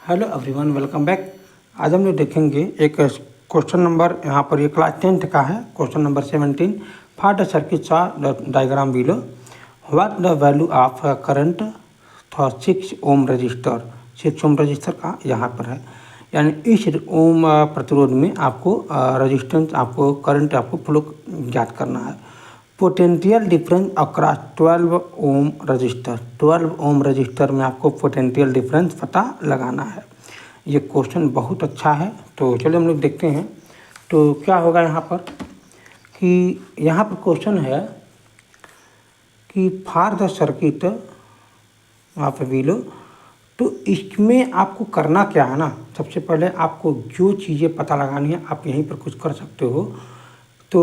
Hello everyone, welcome back. आज हम लोग देखेंगे एक क्वेश्चन नंबर, यहाँ पर ये क्लास 10th का है। Question number 17, find the circuit chart diagram below. What the value of current for 6 ohm resistor. 6 ohm resistor का यहाँ पर है, यानी इस ओम प्रतिरोध में आपको रजिस्टेंस, आपको करंट, आपको फ्लो ज्ञात करना है। Potential difference across 12 ohm resistor. 12 ohm resistor में आपको पोटेंशियल डिफरेंस पता लगाना है। ये क्वेश्चन बहुत अच्छा है, तो चलिए हम लोग देखते हैं। तो क्या होगा यहाँ पर कि यहाँ पर क्वेश्चन है कि फॉर द सर्किट वहाँ पर बिलो। तो इसमें आपको करना क्या है ना, सबसे पहले आपको जो चीज़ें पता लगानी है आप यहीं पर कुछ कर सकते हो। तो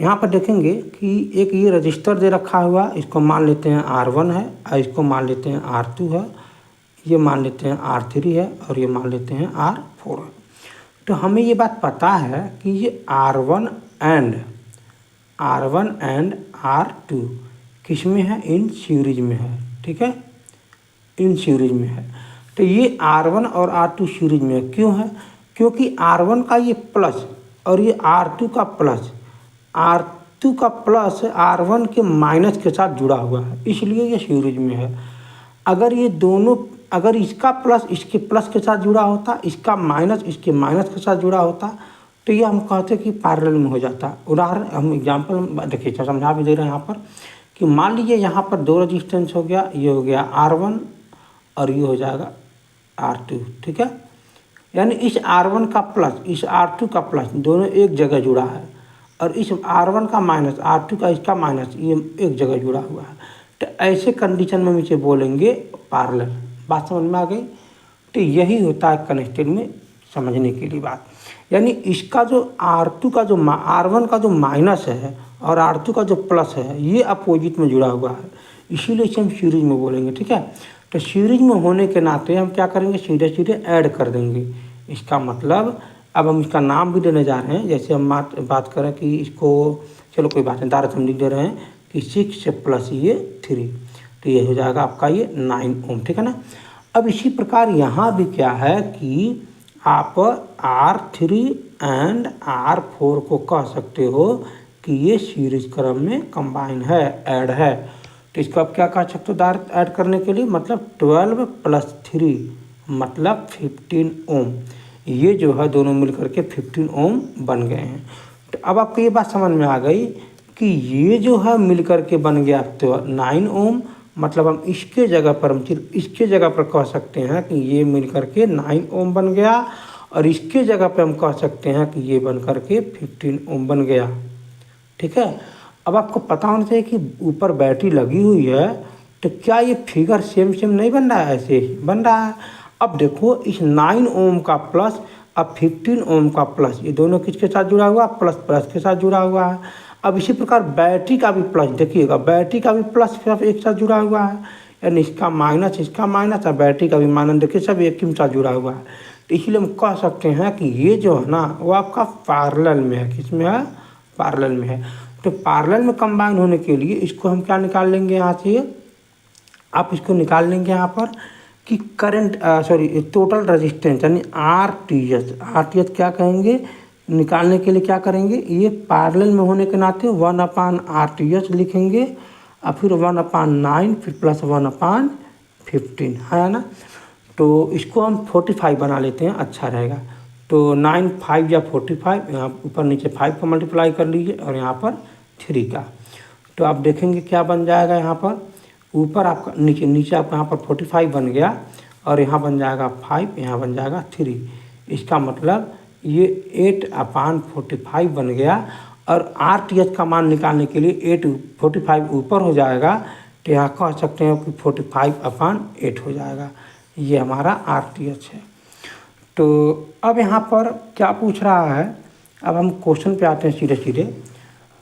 यहाँ पर देखेंगे कि एक ये रजिस्टर दे रखा हुआ, इसको मान लेते हैं R1 है, और इसको मान लेते हैं R2 है, ये मान लेते हैं R3 है, और ये मान लेते हैं R4 है। तो हमें ये बात पता है कि ये R1 एंड R2 किस में है, इन सीरीज में है। ठीक है, इन सीरीज में है। तो ये R1 और R2 सीरीज में है। क्यों है? क्योंकि R1 का ये प्लस और ये R2 का प्लस, R2 का प्लस R1 के माइनस के साथ जुड़ा हुआ है, इसलिए ये सीरीज में है। अगर ये दोनों, अगर इसका प्लस इसके प्लस के साथ जुड़ा होता, इसका माइनस इसके माइनस के साथ जुड़ा होता, तो ये हम कहते कि पैरेलल में हो जाता। उदाहरण हम एग्जाम्पल देखिए, समझा भी दे रहे हैं यहाँ पर कि मान लीजिए यहाँ पर 2 रजिस्टेंस हो गया, ये हो गया R1 और ये हो जाएगा R2। ठीक है, यानी इस R1 का प्लस इस R2 का प्लस दोनों एक जगह जुड़ा है, और इस R1 का माइनस R2 का इसका माइनस ये एक जगह जुड़ा हुआ है। तो ऐसे कंडीशन में हम इसे बोलेंगे पैरेलल। बात समझ में आ गई? तो यही होता है कनेक्टेड में समझने के लिए बात। यानी इसका जो R2 का जो R1 का जो माइनस है और R2 का जो प्लस है, ये अपोजिट में जुड़ा हुआ है, इसीलिए इसे हम सीरीज में बोलेंगे। ठीक है, तो सीरीज में होने के नाते हम क्या करेंगे, सीधे सीधे ऐड कर देंगे। इसका मतलब अब हम इसका नाम भी देने जा रहे हैं। जैसे हम बात करें कि इसको, चलो कोई बात नहीं, डायरेक्ट हम लिख दे रहे हैं कि 6 प्लस ये 3, तो ये हो जाएगा आपका ये 9 ओम। ठीक है ना। अब इसी प्रकार यहाँ भी क्या है कि आप R3 एंड R4 को कह सकते हो कि ये सीरीज क्रम में कंबाइन है, ऐड है। तो इसको आप क्या कह सकते हो डायरेक्ट ऐड करने के लिए, मतलब 12 + 3 मतलब 15 ओम। ये जो है दोनों मिलकर के 15 ओम बन गए हैं। तो अब आपको ये बात समझ में आ गई कि ये जो है मिलकर के बन गया तो 9 ओम। मतलब हम इसके जगह पर, हम सिर्फ इसके जगह पर कह सकते हैं कि ये मिलकर के 9 ओम बन गया, और इसके जगह पे हम कह सकते हैं कि ये बन करके 15 ओम बन गया। ठीक है, अब आपको पता होना चाहिए कि ऊपर बैटरी लगी हुई है, तो क्या ये फिगर सेम नहीं बन रहा है, ऐसे ही बन रहा है। अब देखो, इस 9 ओम का प्लस अब 15 ओम का प्लस, ये दोनों किसके साथ जुड़ा हुआ, प्लस प्लस के साथ जुड़ा हुआ है। अब इसी प्रकार बैटरी का भी प्लस देखिएगा, बैटरी का भी प्लस सब एक साथ जुड़ा हुआ है, यानी इसका माइनस और बैटरी का भी माइनस, देखिए सब एक ही साथ जुड़ा हुआ है। तो इसलिए हम कह सकते हैं कि ये जो है ना, वो आपका पैरेलल में है। किस में है? पैरेलल में है। तो पैरेलल में कंबाइन होने के लिए इसको हम क्या निकाल लेंगे यहाँ से, आप इसको निकाल लेंगे यहाँ पर कि करंट, टोटल रेजिस्टेंस यानी RTH क्या कहेंगे, निकालने के लिए क्या करेंगे, ये पैरेलल में होने के नाते 1/RTH लिखेंगे, और फिर 1/9, फिर प्लस 1/15 है ना। तो इसको हम 45 बना लेते हैं, अच्छा रहेगा। तो 9 5 या 45, यहाँ ऊपर नीचे 5 का मल्टीप्लाई कर लीजिए, और यहाँ पर 3 का। तो आप देखेंगे क्या बन जाएगा, यहाँ पर ऊपर आपका नीचे आपका यहाँ पर 45 बन गया, और यहाँ बन जाएगा 5, यहाँ बन जाएगा 3। इसका मतलब ये 8/45 बन गया। और RTH का मान निकालने के लिए 45 ऊपर हो जाएगा, तो यहाँ कह सकते हैं कि 45/8 हो जाएगा। ये हमारा RTH है। तो अब यहाँ पर क्या पूछ रहा है, अब हम क्वेश्चन पे आते हैं सीधे सीधे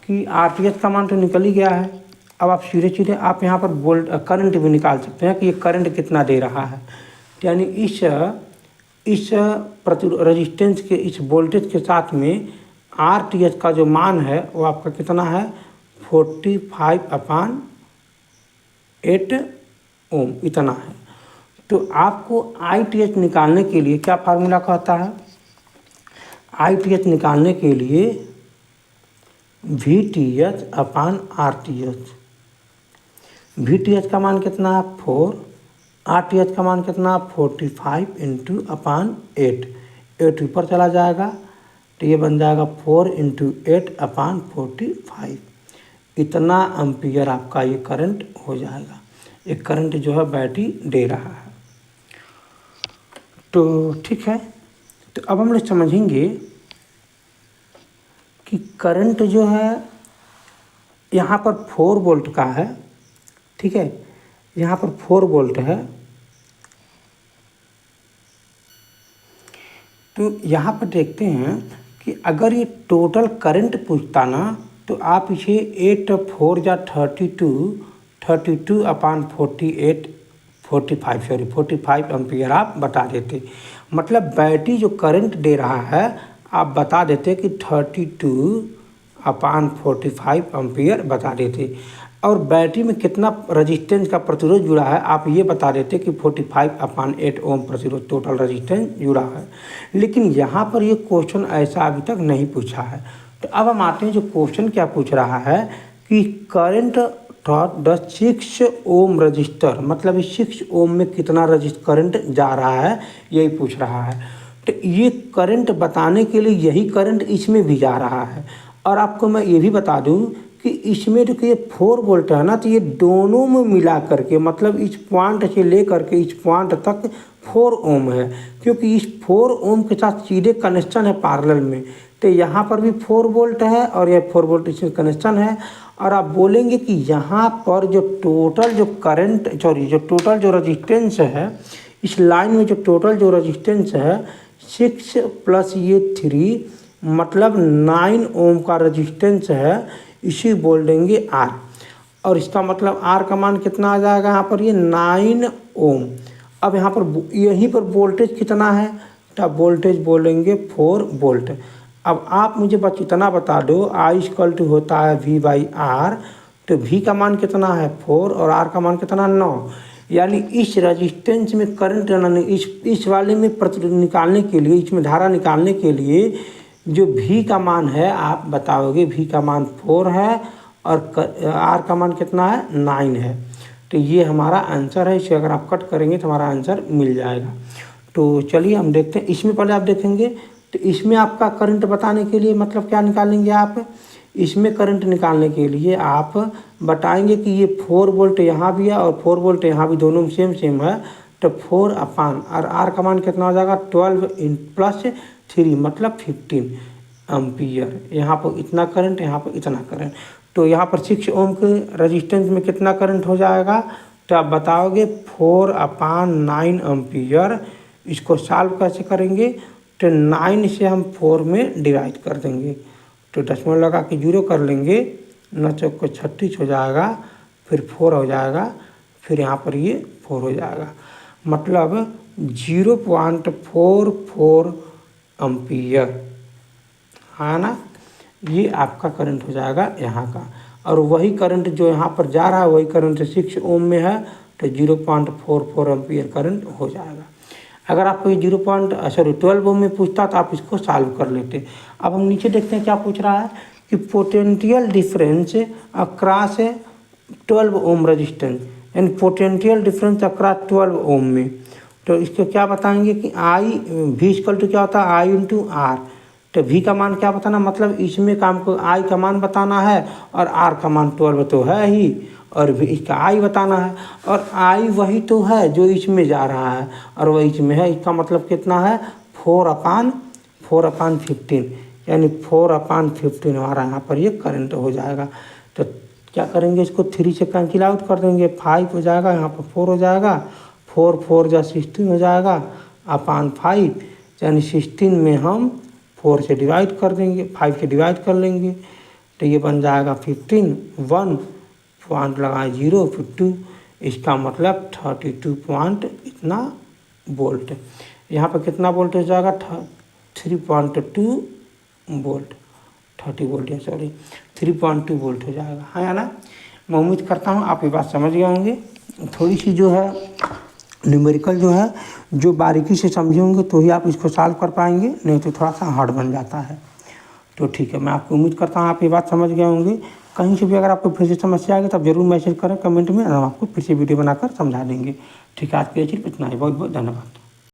कि RTH का मान तो निकल ही गया है। अब आप सीधे आप यहाँ पर करंट भी निकाल सकते हैं कि ये करंट कितना दे रहा है। यानी इस रेजिस्टेंस के, इस वोल्टेज के साथ में RTH का जो मान है वो आपका कितना है, 45/8 ओम इतना है। तो आपको ITH निकालने के लिए क्या फार्मूला कहता है? ITH निकालने के लिए VTH अपान RTH। VTH का मान कितना है 4, RTH का मान कितना 45 इंटू अपान 8 ऊपर चला जाएगा तो ये बन जाएगा 4 इंटू 8 अपान 45। इतना एम्पियर आपका ये करंट हो जाएगा। ये करंट जो है बैटरी दे रहा है। तो ठीक है, तो अब हम लोग समझेंगे कि करंट जो है यहाँ पर 4 वोल्ट का है, ठीक है, यहाँ पर 4 वोल्ट है। तो यहाँ पर देखते हैं कि अगर ये टोटल करंट पूछता ना तो आप इसे 8 4 जा 32 अपान 45 एम्पियर आप बता देते। मतलब बैटरी जो करंट दे रहा है आप बता देते कि 32 अपान 45 एम्पियर बता देते। और बैटरी में कितना रजिस्टेंस का प्रतिरोध जुड़ा है आप ये बता देते कि 45 अपान 8 ओम प्रतिरोध टोटल रजिस्टेंस जुड़ा है। लेकिन यहाँ पर ये क्वेश्चन ऐसा अभी तक नहीं पूछा है। तो अब हम आते हैं जो क्वेश्चन क्या पूछ रहा है कि करंट द 6 ओम रजिस्टर, मतलब इस 6 ओम में कितना करंट जा रहा है यही पूछ रहा है। तो ये करंट बताने के लिए यही करंट इसमें भी जा रहा है। और आपको मैं ये भी बता दूं कि इसमें जो कि ये 4 वोल्ट है ना, तो ये दोनों में मिला करके मतलब इस पॉइंट से ले करके इस पॉइंट तक 4 ओम है, क्योंकि इस 4 ओम के साथ सीधे कनेक्शन है पैरेलल में। तो यहाँ पर भी 4 वोल्ट है और यह 4 वोल्ट इसमें कनेक्शन है। और आप बोलेंगे कि यहाँ पर जो टोटल जो करंट जो टोटल जो रजिस्टेंस है इस लाइन में, जो टोटल जो रजिस्टेंस है 6 प्लस ये 3 मतलब 9 ओम का रजिस्टेंस है, इसी बोल देंगे R। और इसका मतलब R का मान कितना आ जाएगा यहाँ पर ये 9 ओम। अब यहाँ पर यहीं पर वोल्टेज कितना है तो वोल्टेज बोलेंगे 4 वोल्ट। अब आप मुझे बस इतना बता दो I इक्वल टू होता है V/R। तो V का मान कितना है 4 और R का मान कितना 9। यानी इस रजिस्टेंस में करंट इस वाले में प्रतिरोध निकालने के लिए, इसमें धारा निकालने के लिए जो V का मान है आप बताओगे V का मान 4 है और R का मान कितना है 9 है। तो ये हमारा आंसर है। इसे अगर आप कट करेंगे तो हमारा आंसर मिल जाएगा। तो चलिए हम देखते हैं। इसमें पहले आप देखेंगे तो इसमें आपका करंट बताने के लिए मतलब क्या निकालेंगे आप, इसमें करंट निकालने के लिए आप बताएंगे कि ये 4 वोल्ट यहाँ भी है और 4 वोल्ट यहाँ भी, दोनों में सेम है। तो 4 अपान और R का मान कितना हो जाएगा 12 प्लस 3 मतलब 15 एम्पियर। यहाँ पर इतना करंट, यहाँ पर इतना करंट। तो यहाँ पर 6 ओम के रजिस्टेंस में कितना करंट हो जाएगा तो आप बताओगे 4 अपान 9 एम्पियर। इसको सॉल्व कैसे करेंगे तो 9 से हम 4 में डिवाइड कर देंगे। तो दशमलव लगा के 0 कर लेंगे, 9 चौक को 36 हो जाएगा, फिर 4 हो जाएगा, फिर यहाँ पर ये 4 हो जाएगा। मतलब 0.44 एम्पियर है ना, ये आपका करंट हो जाएगा यहाँ का। और वही करंट जो यहाँ पर जा रहा है वही करंट 6 ओम में है तो 0.44 एम्पियर करंट हो जाएगा। अगर आपको ये 12 ओम में पूछता तो आप इसको सॉल्व कर लेते। अब हम नीचे देखते हैं क्या पूछ रहा है कि potential difference across 12 ohm resistance, यानी पोटेंशियल डिफरेंस अक्रॉस 12 ओम में। तो इसको क्या बताएंगे कि V इक्वल टू क्या होता है I इंटू R। तो V का मान क्या बताना, मतलब इसमें काम को I का मान बताना है और R का मान 12 तो है ही और इसका I बताना है। और I वही तो है जो इसमें जा रहा है और वही इसमें है। इसका मतलब कितना है 4 अपान 15, यानी 4 अपान 15 हमारा यहाँ पर ये करंट हो जाएगा। तो क्या करेंगे, इसको 3 से कैंसिल आउट कर देंगे, 5 हो जाएगा, यहाँ पर 4 हो जाएगा, 4 4 जा 16 हो जाएगा अपान 5, यानी 16 में हम 4 से डिवाइड कर देंगे, 5 से डिवाइड कर लेंगे तो ये बन जाएगा 15, 1 पॉइंट लगाए 0 फिर 2, इसका मतलब 32 पॉइंट इतना वोल्ट। यहाँ पर कितना वोल्ट हो जाएगा 3.2 वोल्ट, 30 वोल्ट या 3.2 वोल्ट हो जाएगा, है ना। मैं उम्मीद करता हूँ आप ये बात समझ गए होंगे। थोड़ी सी जो है न्यूमेरिकल जो है जो बारीकी से समझे होंगे तो ही आप इसको सॉल्व कर पाएंगे, नहीं तो थोड़ा सा हार्ड बन जाता है। तो ठीक है, मैं आपको उम्मीद करता हूँ आप ये बात समझ गए होंगे। कहीं से भी अगर आपको फिर से समस्या आएगी तब जरूर मैसेज करें कमेंट में, हम आपको फिर से वीडियो बनाकर समझा देंगे। ठीक है, आज के लिए सिर्फ इतना ही। बहुत बहुत धन्यवाद।